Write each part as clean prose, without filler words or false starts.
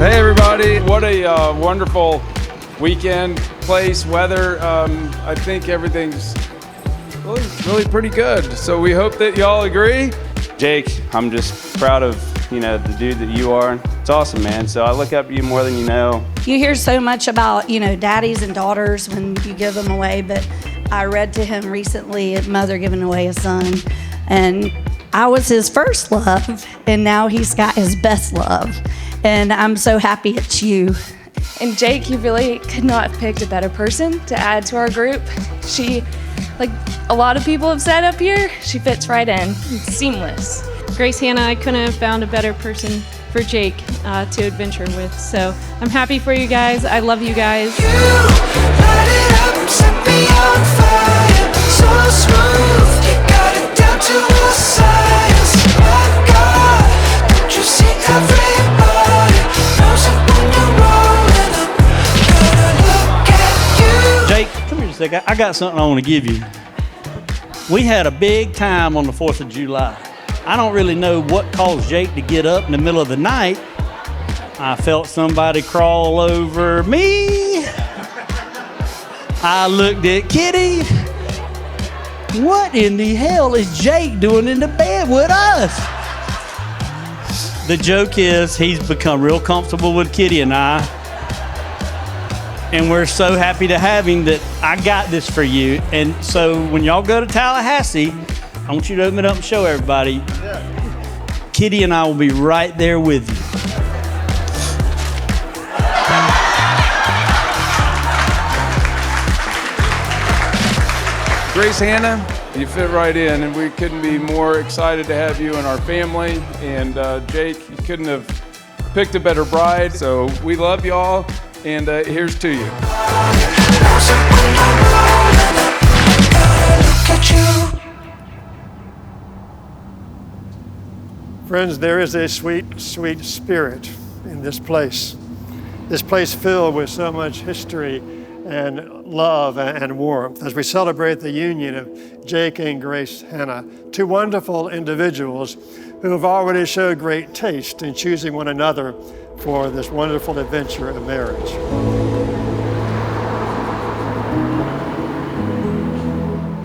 Hey everybody, what a wonderful weekend, place, weather. I think everything's really pretty good. So we hope that y'all agree. Jake, I'm just proud of, the dude that you are. It's awesome, man. So I look up to you more than you know. You hear so much about, daddies and daughters when you give them away, but I read to him recently a mother giving away a son, and I was his first love, and now he's got his best love, and I'm so happy it's you. And Jake, you really could not have picked a better person to add to our group. She, like a lot of people have said up here, she fits right in. It's seamless. Grace Hannah, I couldn't have found a better person for Jake to adventure with. So I'm happy for you guys. I love you guys. You light it up, set me on fire. So smooth, you got it down to a science. My God, don't you see everybody knows it when you're rolling up. Gotta look at you. Jake, come here a second. I got something I want to give you. We had a big time on the 4th of July. I don't really know what caused Jake to get up in the middle of the night. I felt somebody crawl over me. I looked at Kitty. What in the hell is Jake doing in the bed with us? The joke is he's become real comfortable with Kitty and I. And we're so happy to have him that I got this for you. And so when y'all go to Tallahassee, I want you to open it up and show everybody. Kitty and I will be right there with you. Grace Hannah, you fit right in, and we couldn't be more excited to have you in our family. And Jake, you couldn't have picked a better bride. So we love y'all, and here's to you. Friends, there is a sweet, sweet spirit in this place. This place filled with so much history and love and warmth as we celebrate the union of Jake and Grace Hannah, two wonderful individuals who have already showed great taste in choosing one another for this wonderful adventure of marriage.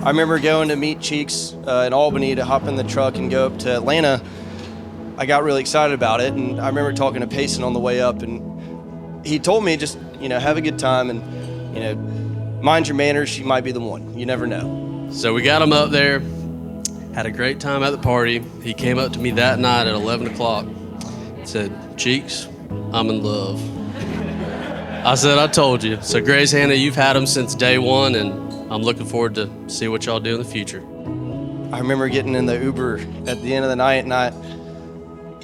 I remember going to meet Cheeks in Albany to hop in the truck and go up to Atlanta. I got really excited about it, and I remember talking to Payson on the way up, and he told me just, have a good time and, mind your manners, she might be the one. You never know. So we got him up there, had a great time at the party. He came up to me that night at 11 o'clock, said, Cheeks, I'm in love. I said, I told you. So Grace Hannah, you've had him since day one, and I'm looking forward to see what y'all do in the future. I remember getting in the Uber at the end of the night, and I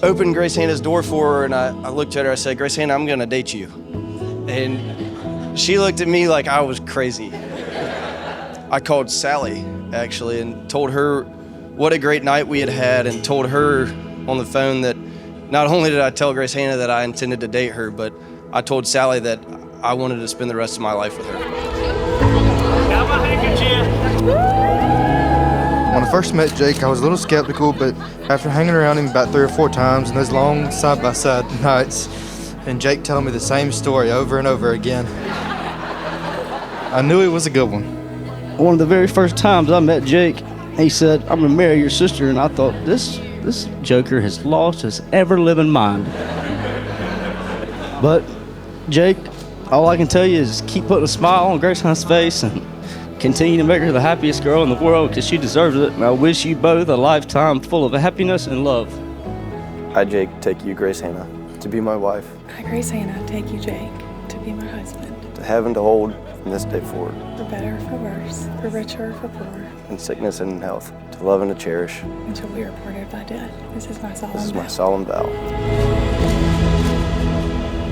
opened Grace Hannah's door for her, and I looked at her, I said, Grace Hannah, I'm gonna date you. And she looked at me like I was crazy. I called Sally, actually, and told her what a great night we had had, and told her on the phone that not only did I tell Grace Hannah that I intended to date her, but I told Sally that I wanted to spend the rest of my life with her. Got my handkerchief. When I first met Jake, I was a little skeptical, but after hanging around him about 3 or 4 times in those long side-by-side nights, and Jake telling me the same story over and over again, I knew it was a good one. One of the very first times I met Jake, he said, I'm gonna marry your sister, and I thought, this joker has lost his ever-living mind. But Jake, all I can tell you is keep putting a smile on Grace Hannah's face and continue to make her the happiest girl in the world, because she deserves it, and I wish you both a lifetime full of happiness and love. I, Jake, take you, Grace Hannah, to be my wife. I, Grace Hannah, take you, Jake, to be my husband. To have and to hold from this day forward. For better or for worse, for richer or for poorer. In sickness and in health. To love and to cherish. Until we are parted by death. This is my solemn vow. This is my solemn vow.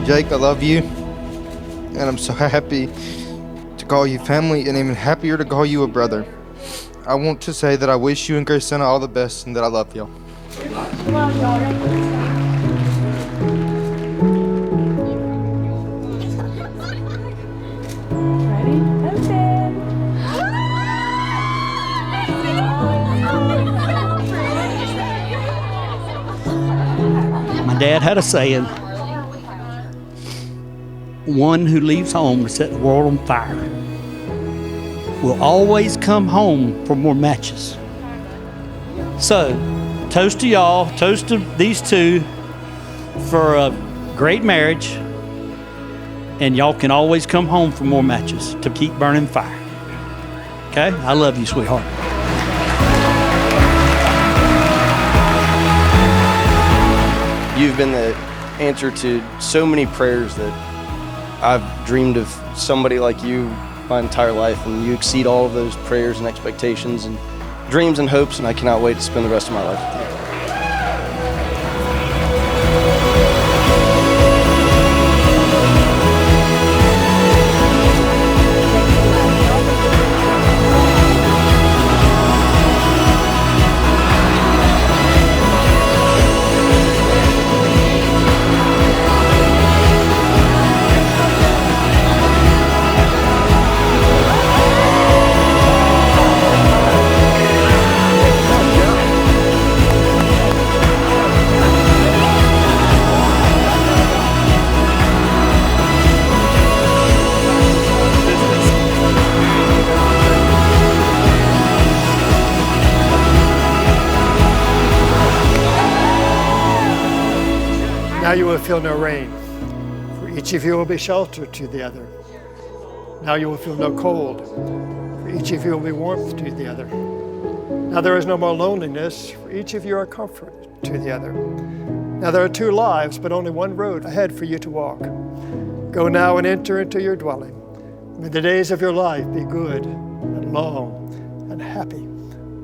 Jake, I love you, and I'm so happy to call you family, and even happier to call you a brother. I want to say that I wish you and Grace Hannah all the best, and that I love y'all. My dad had a saying, one who leaves home to set the world on fire will always come home for more matches. So, toast to y'all, toast to these two for a great marriage, and y'all can always come home for more matches to keep burning fire. Okay? I love you, sweetheart. You've been the answer to so many prayers that I've dreamed of somebody like you my entire life, and you exceed all of those prayers and expectations and dreams and hopes, and I cannot wait to spend the rest of my life with you. Now you will feel no rain, for each of you will be shelter to the other. Now you will feel no cold, for each of you will be warmth to the other. Now there is no more loneliness, for each of you are comfort to the other. Now there are two lives, but only one road ahead for you to walk. Go now and enter into your dwelling. May the days of your life be good and long and happy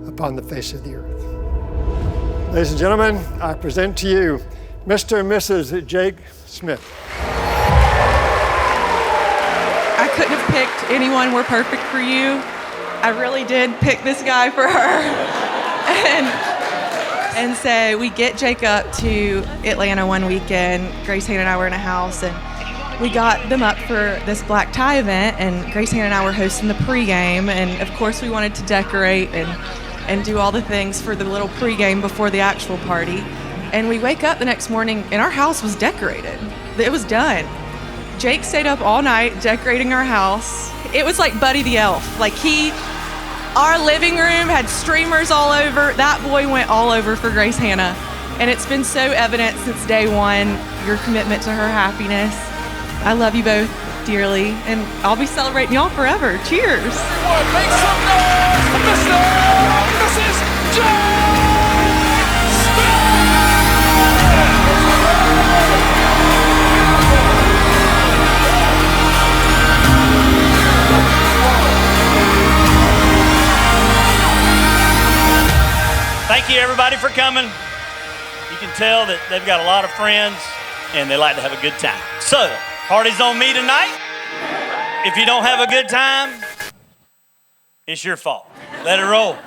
upon the face of the earth. Ladies and gentlemen, I present to you Mr. and Mrs. Jake Smith. I couldn't have picked anyone more perfect for you. I really did pick this guy for her. And so we get Jake up to Atlanta one weekend. Grace Hannah and I were in a house, and we got them up for this black tie event, and Grace Hannah and I were hosting the pregame, and of course we wanted to decorate and do all the things for the little pregame before the actual party. And we wake up the next morning and our house was decorated. It was done. Jake stayed up all night decorating our house. It was like Buddy the Elf. Our living room had streamers all over. That boy went all over for Grace Hannah. And it's been so evident since day one, your commitment to her happiness. I love you both dearly, and I'll be celebrating y'all forever. Cheers. Everyone, make some noise for Mr. and Mrs. Jake! Thank you, everybody, for coming. You can tell that they've got a lot of friends and they like to have a good time. So, party's on me tonight. If you don't have a good time, it's your fault. Let it roll.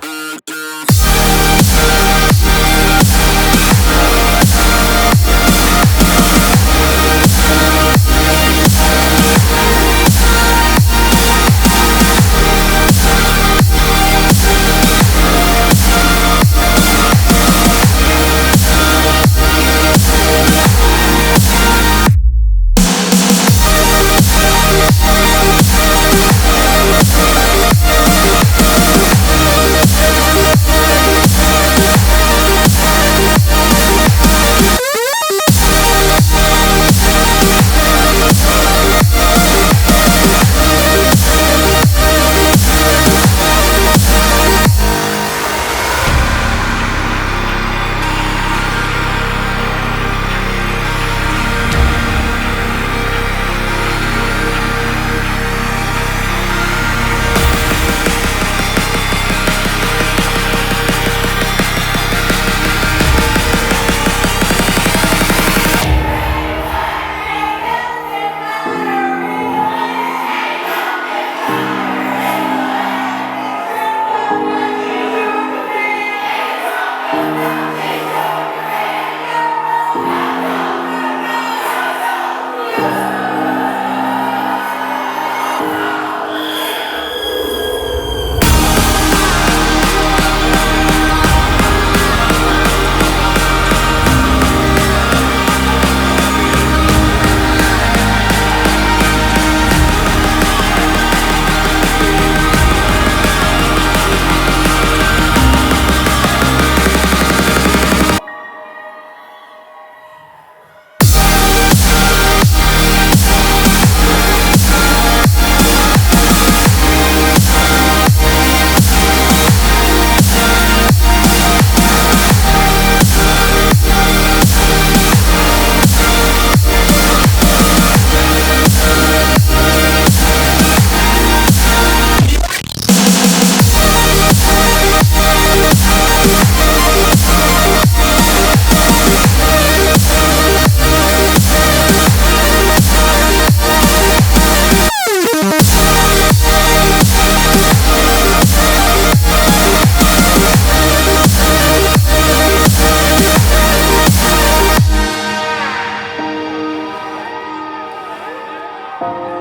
Bye.